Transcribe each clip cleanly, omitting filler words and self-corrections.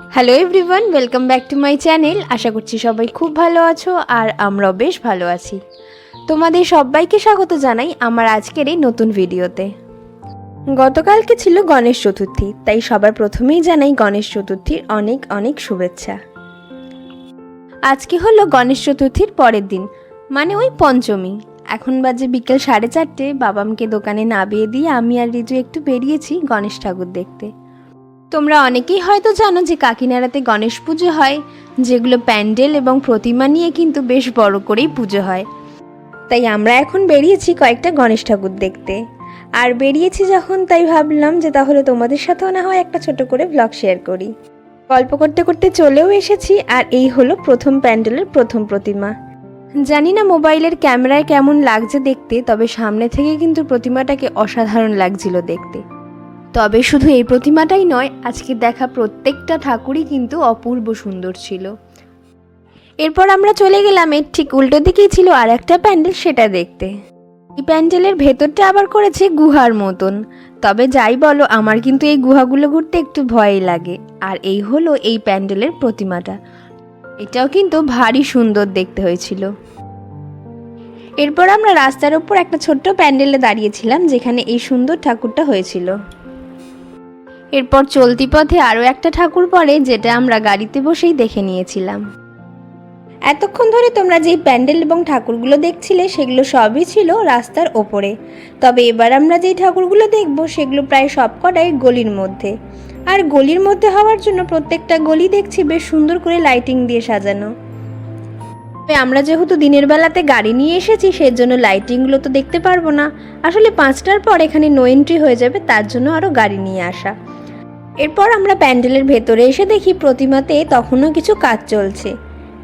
Hello everyone, welcome back to my channel. আশা করছি সবাই খুব ভালো আছো আর আমরাও বেশ ভালো আছি। তোমাদের সবাইকে স্বাগত জানাই আমার আজকের এই নতুন ভিডিওতে। গতকালকে ছিল গণেশ চতুর্থী, তাই সবার প্রথমেই জানাই গণেশ চতুর্থীর অনেক অনেক শুভেচ্ছা। আজকে হলো গণেশ চতুর্থীর পরের দিন, মানে ওই পঞ্চমী। এখন বাজে বিকেল 4:30। বাবামকে দোকানে নামিয়ে দিয়ে আমি আর রিজু একটু বেরিয়েছি গণেশ ঠাকুর দেখতে। তোমরা অনেকেই হয়তো জানো যে কাকিনাড়াতে গণেশ পুজো হয়, যেগুলো প্যান্ডেল এবং প্রতিমা নিয়ে কিন্তু বেশ বড় করেই পুজো হয়। তাই আমরা এখন বেরিয়েছি কয়েকটা গণেশ ঠাকুর দেখতে। আর বেরিয়েছি যখন, তাই ভাবলাম যে তাহলে তোমাদের সাথেও না হয় একটা ছোট করে ব্লগ শেয়ার করি। গল্প করতে করতে চলেও এসেছি, আর এই হলো প্রথম প্যান্ডেলের প্রথম প্রতিমা। জানি না মোবাইলের ক্যামেরায় কেমন লাগছে দেখতে, তবে সামনে থেকে কিন্তু প্রতিমাটাকে অসাধারণ লাগছিল দেখতে। তবে শুধু এই প্রতিমাটাই নয়, আজকে দেখা প্রত্যেকটা ঠাকুরই কিন্তু অপূর্ব সুন্দর ছিল। এরপর আমরা চলে গেলাম এর ঠিক উল্টো দিকেই ছিল আর একটা প্যান্ডেল, সেটা দেখতে। এই প্যান্ডেলের ভেতরটা আবার করেছে গুহার মতন। তবে যাই বলো, আমার কিন্তু এই গুহাগুলো ঘুরতে একটু ভয়ই লাগে। আর এই হলো এই প্যান্ডেলের প্রতিমাটা, এটাও কিন্তু ভারী সুন্দর দেখতে হয়েছিল। এরপর আমরা রাস্তার উপর একটা ছোট্ট প্যান্ডেলে দাঁড়িয়েছিলাম, যেখানে এই সুন্দর ঠাকুরটা হয়েছিল। এরপর চলতি পথে আরও একটা ঠাকুর পড়ে, যেটা আমরা গাড়িতে বসেই দেখে নিয়েছিলাম। এতক্ষণ ধরে তোমরা যেই প্যান্ডেল এবং ঠাকুরগুলো দেখছিলে, সেগুলো সবই ছিল রাস্তার ওপরে। তবে এবার আমরা যেই ঠাকুরগুলো দেখব, সেগুলো প্রায় সবকটাই গলির মধ্যে। আর গলির মধ্যে হওয়ার জন্য প্রত্যেকটা গলি দেখছি বেশ সুন্দর করে লাইটিং দিয়ে সাজানো। আমরা যেহেতু দিনের বেলাতে গাড়ি নিয়ে এসেছি, সেজন্য লাইটিংগুলো তো দেখতে পারবো না। আসলে 5টার পর এখানে নো এন্ট্রি হয়ে যাবে, তার জন্য আরও গাড়ি নিয়ে আসা। এরপর আমরা প্যান্ডেলের ভেতরে এসে দেখি প্রতিমাতে তখনও কিছু কাজ চলছে।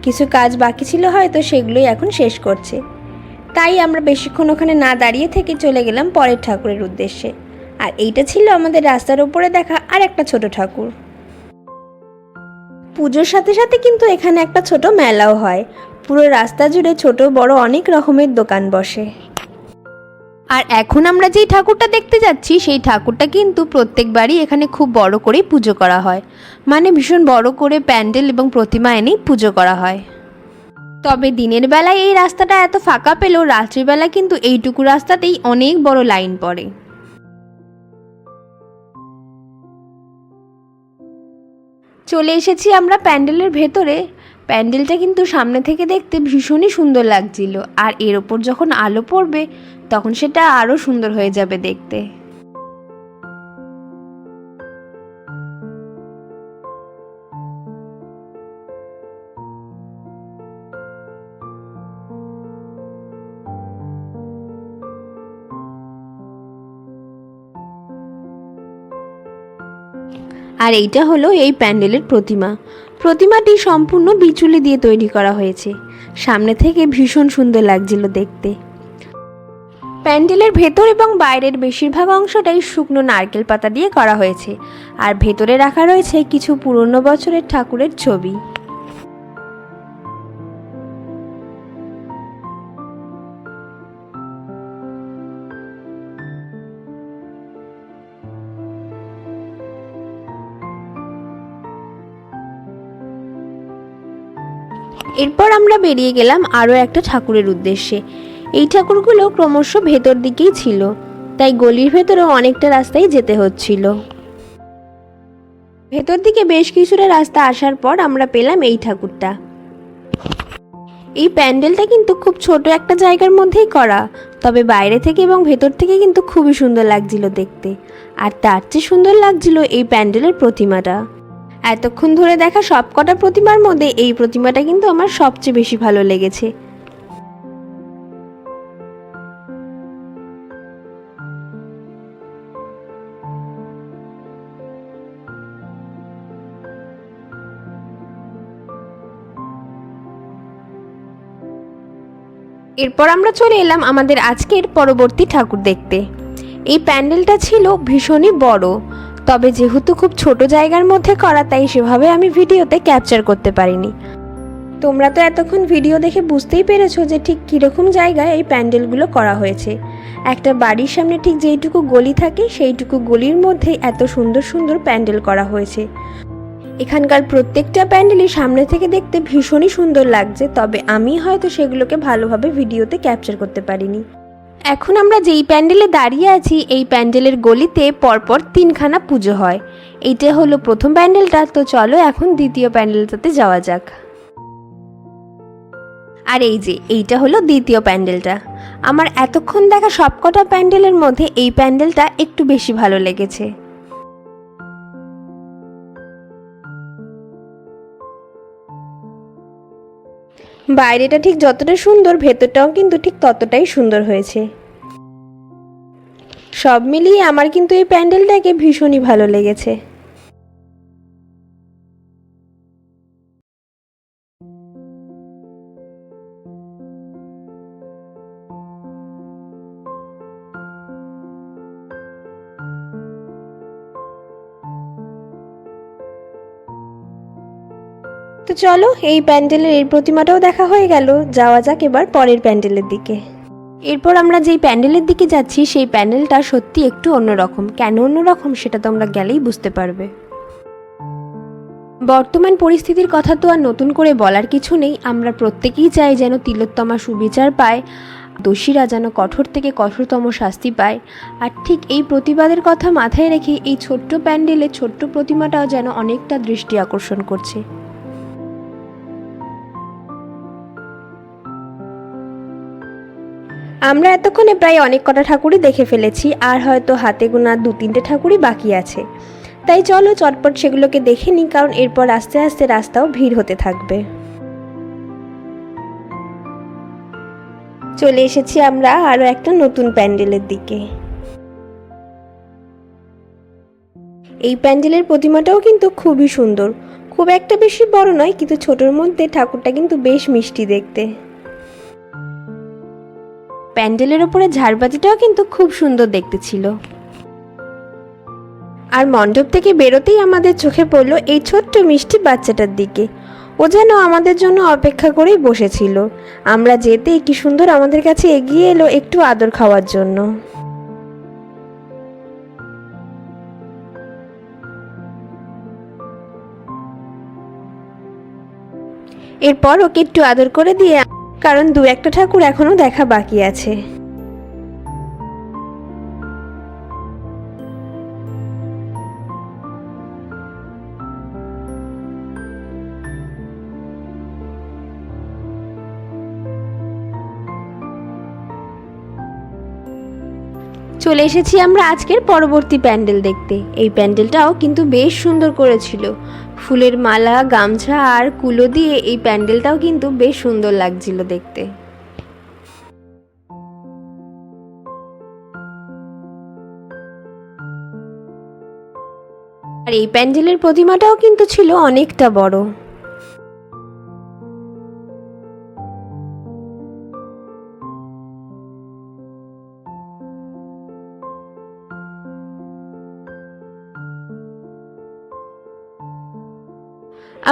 কিছু কাজ বাকি ছিল, হয়তো সেগুলোই এখন শেষ করছে। তাই আমরা বেশিক্ষণ ওখানে না দাঁড়িয়ে থেকে চলে গেলাম পরের ঠাকুরের উদ্দেশ্যে। আর এইটা ছিল আমাদের রাস্তার উপরে দেখা আর একটা ছোট ঠাকুর। পুজোর সাথে সাথে কিন্তু এখানে একটা ছোট মেলাও হয়। পুরো রাস্তা জুড়ে ছোট বড় অনেক রকমের দোকান বসে। আর এখন আমরা যেই ঠাকুরটা দেখতে যাচ্ছি, সেই ঠাকুরটা কিন্তু প্রত্যেকবারই এখানে খুব বড় করেই পুজো করা হয়। মানে ভীষণ বড় করে প্যান্ডেল এবং প্রতিমা এনেই পুজো করা হয়। তবে দিনের বেলায় এই রাস্তাটা এত ফাঁকা পেলেও রাত্রিবেলা কিন্তু এইটুকু রাস্তাতেই অনেক বড় লাইন পড়ে। চলে এসেছি আমরা প্যান্ডেলের ভেতরে। প্যান্ডেলটা কিন্তু সামনে থেকে দেখতে ভীষণই সুন্দর লাগছিল, আর এর ওপর যখন আলো পড়বে তখন সেটা আরও সুন্দর হয়ে যাবে দেখতে। আর এইটা হলো এই প্যান্ডেলের প্রতিমা। প্রতিমাটি সম্পূর্ণ বিচুলি দিয়ে তৈরি করা হয়েছে। সামনে থেকে ভীষণ সুন্দর লাগছিল দেখতে। প্যান্ডেলের ভেতর এবং বাইরের বেশিরভাগ অংশটাই শুকনো নারকেল পাতা দিয়ে করা হয়েছে। আর ভেতরে রাখা রয়েছে কিছু পুরনো বছরের ঠাকুরের ছবি। এরপর আমরা বেরিয়ে গেলাম আরও একটা ঠাকুরের উদ্দেশ্যে। এই ঠাকুরগুলো ক্রমশ ভেতর দিকেই ছিল, তাই গলির ভেতরেও অনেকটা রাস্তায় যেতে হচ্ছিল। ভেতর দিকে বেশ কিছুটা রাস্তা আসার পর আমরা পেলাম এই ঠাকুরটা। এই প্যান্ডেলটা কিন্তু খুব ছোট একটা জায়গার মধ্যেই করা, তবে বাইরে থেকে এবং ভেতর থেকে কিন্তু খুবই সুন্দর লাগছিল দেখতে। আর তার চেয়ে সুন্দর লাগছিল এই প্যান্ডেলের প্রতিমাটা। এতক্ষণ ধরে দেখা সবকটা প্রতিমার মধ্যে এই প্রতিমাটা কিন্তু আমার সবচেয়ে বেশি ভালো লেগেছে। এরপর আমরা চলে এলাম আমাদের আজকের পরবর্তী ঠাকুর দেখতে। এই প্যান্ডেলটা ছিল ভীষণই বড়, তবে যেহেতু খুব ছোট জায়গার মধ্যে করা, তাই সেভাবে আমি ভিডিওতে ক্যাপচার করতে পারিনি। তোমরা তো এতক্ষণ ভিডিও দেখে বুঝতেই পেরেছো যে ঠিক কীরকম জায়গায় এই প্যান্ডেলগুলো করা হয়েছে। একটা বাড়ির সামনে ঠিক যেইটুকু গলি থাকে, সেইটুকু গলির মধ্যেই এত সুন্দর সুন্দর প্যান্ডেল করা হয়েছে। এখানকার প্রত্যেকটা প্যান্ডেলই সামনে থেকে দেখতে ভীষণই সুন্দর লাগছে, তবে আমি হয়তো সেগুলোকে ভালোভাবে ভিডিওতে ক্যাপচার করতে পারিনি। এখন আমরা যেই প্যান্ডেলে দাঁড়িয়ে আছি, এই প্যান্ডেলের গলিতে পরপর 3খানা পুজো হয়। এইটা হলো প্রথম প্যান্ডেলটা, তো চলো এখন দ্বিতীয় প্যান্ডেলটাতে যাওয়া যাক। আর এই যে এইটা হলো দ্বিতীয় প্যান্ডেলটা। আমার এতক্ষণ দেখা সবকটা প্যান্ডেলের মধ্যে এই প্যান্ডেলটা একটু বেশি ভালো লেগেছে। বাইরেটা ঠিক যতটা সুন্দর, ভেতরটাও কিন্তু ঠিক ততটাই সুন্দর হয়েছে। সব মিলিয়ে আমার কিন্তু এই প্যান্ডেলটাকে ভীষণই ভালো লেগেছে। তো চলো, এই প্যান্ডেলের এই প্রতিমাটাও দেখা হয়ে গেল, যাওয়া যাক এবার পরের প্যান্ডেলের দিকে। এরপর আমরা যেই প্যান্ডেলের দিকে যাচ্ছি সেই প্যান্ডেলটা সত্যি একটু অন্যরকম। কেন অন্যরকম সেটা তোমরা গেলেই বুঝতে পারবে। বর্তমান পরিস্থিতির কথা তো আর নতুন করে বলার কিছু নেই। আমরা প্রত্যেকেই চাই যেন তিলোত্তমা সুবিচার পায়, দোষীরা যেন কঠোর থেকে কঠোরতম শাস্তি পায়। আর ঠিক এই প্রতিবাদের কথা মাথায় রেখে এই ছোট্ট প্যান্ডেলে ছোট্ট প্রতিমাটাও যেন অনেকটা দৃষ্টি আকর্ষণ করছে। আমরা এতক্ষণে প্রায় অনেক কটা ঠাকুরই দেখে ফেলেছি, আর হয়তো হাতে গোনা 2-3টে ঠাকুরই বাকি আছে। তাই চলো চটপট সেগুলোকে দেখে নিই, কারণ এরপর আস্তে আস্তে রাস্তাও ভিড় হতে থাকবে। চলে এসেছি আমরা আরও একটা নতুন প্যান্ডেলের দিকে। এই প্যান্ডেলের প্রতিমাটাও কিন্তু খুবই সুন্দর। খুব একটা বেশি বড় নয়, কিন্তু ছোটোর মধ্যে ঠাকুরটা কিন্তু বেশ মিষ্টি দেখতে। প্যান্ডেলের ওপরে ঝাড়বাতিটাও কিন্তু খুব সুন্দর দেখতে ছিল। আর মণ্ডপ থেকে বেরোতেই আমাদের চোখে পড়লো এই ছোট্ট মিষ্টি বাচ্চাটার দিকে। ও যেন আমাদের জন্য অপেক্ষা করেই বসেছিল। আমরা যেতেই কি সুন্দর আমাদের কাছে এগিয়ে এলো একটু আদর খাওয়ার জন্য। এরপর ওকে একটু আদর করে দিয়ে, কারণ 2-1টা ঠাকুর এখনো দেখা বাকি আছে। চলে এসেছি আমরা আজকের পরবর্তী প্যান্ডেল দেখতে। এই প্যান্ডেলটাও কিন্তু বেশ সুন্দর করেছিল। ফুলের মালা, গামছা আর কুলো দিয়ে এই প্যান্ডেলটাও কিন্তু বেশ সুন্দর লাগছিল দেখতে। আর এই প্যান্ডেলের প্রতিমাটাও কিন্তু ছিল অনেকটা বড়।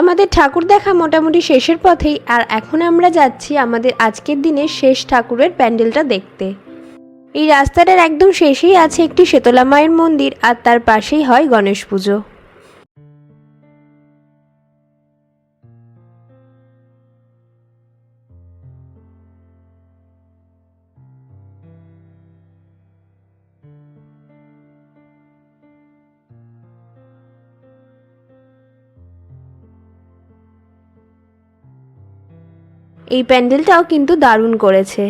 আমাদের ঠাকুর দেখা মোটামুটি শেষের পথেই, আর এখন আমরা যাচ্ছি আমাদের আজকের দিনের শেষ ঠাকুরের প্যান্ডেলটা দেখতে। এই রাস্তাটার একদম শেষেই আছে একটি শীতলা মায়ের মন্দির, আর তার পাশেই হয় গণেশ পুজো। এই প্যান্ডেলটাও কিন্তু দারুণ করেছে।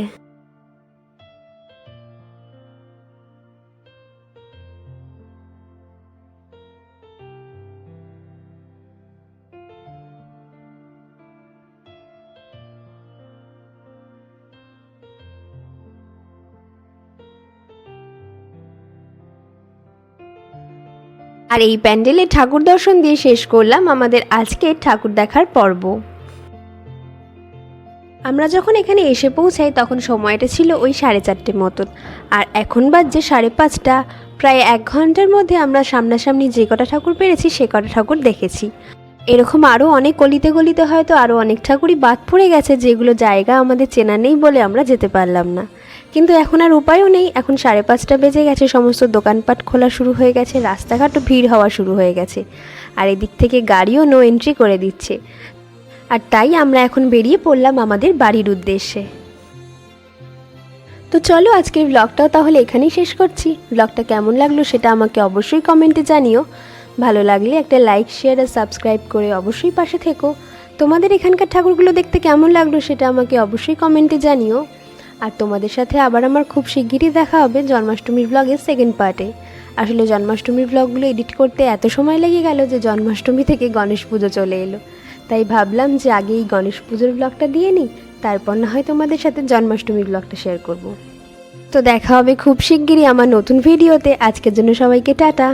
আর এই প্যান্ডেলে ঠাকুর দর্শন দিয়ে শেষ করলাম আমাদের আজকের ঠাকুর দেখার পর্ব। আমরা যখন এখানে এসে পৌঁছাই তখন সময়টা ছিল ওই 4:30 মতন, আর এখন বাজছে 5:30। প্রায় 1 ঘন্টার মধ্যে আমরা সামনাসামনি যে কটা ঠাকুর পেরেছি সে কটা ঠাকুর দেখেছি। এরকম আরও অনেক গলিতে গলিতে হয়তো আরও অনেক ঠাকুরই বাদ পড়ে গেছে, যেগুলো জায়গা আমাদের চেনা নেই বলে আমরা যেতে পারলাম না। কিন্তু এখন আর উপায়ও নেই, এখন 5:30 বেজে গেছে, সমস্ত দোকানপাট খোলা শুরু হয়ে গেছে, রাস্তাঘাটও ভিড় হওয়া শুরু হয়ে গেছে, আর এদিক থেকে গাড়িও নো এন্ট্রি করে দিচ্ছে। আর তাই আমরা এখন বেরিয়ে পড়লাম আমাদের বাড়ির উদ্দেশ্যে। তো চলো আজকের ব্লগটাও তাহলে এখানেই শেষ করছি। ব্লগটা কেমন লাগলো সেটা আমাকে অবশ্যই কমেন্টে জানিও। ভালো লাগলে একটা লাইক, শেয়ার আর সাবস্ক্রাইব করে অবশ্যই পাশে থেকো। তোমাদের এখানকার ঠাকুরগুলো দেখতে কেমন লাগলো সেটা আমাকে অবশ্যই কমেন্টে জানিও। আর তোমাদের সাথে আবার আমার খুব শিগগিরই দেখা হবে জন্মাষ্টমীর ব্লগের সেকেন্ড পার্টে। আসলে জন্মাষ্টমীর ব্লগগুলো এডিট করতে এত সময় লেগে গেল যে জন্মাষ্টমী থেকে গণেশ পুজো চলে এলো, তাই ভাবলাম যে আগে এই গণেশ পুজোর ব্লগটা দিয়ে নিই, তারপর না হয় তোমাদের সাথে জন্মাষ্টমীর ব্লগটা শেয়ার করব। তো দেখা হবে খুব শিগগিরই আমার নতুন ভিডিওতে। আজকের জন্য সবাইকে টাটা।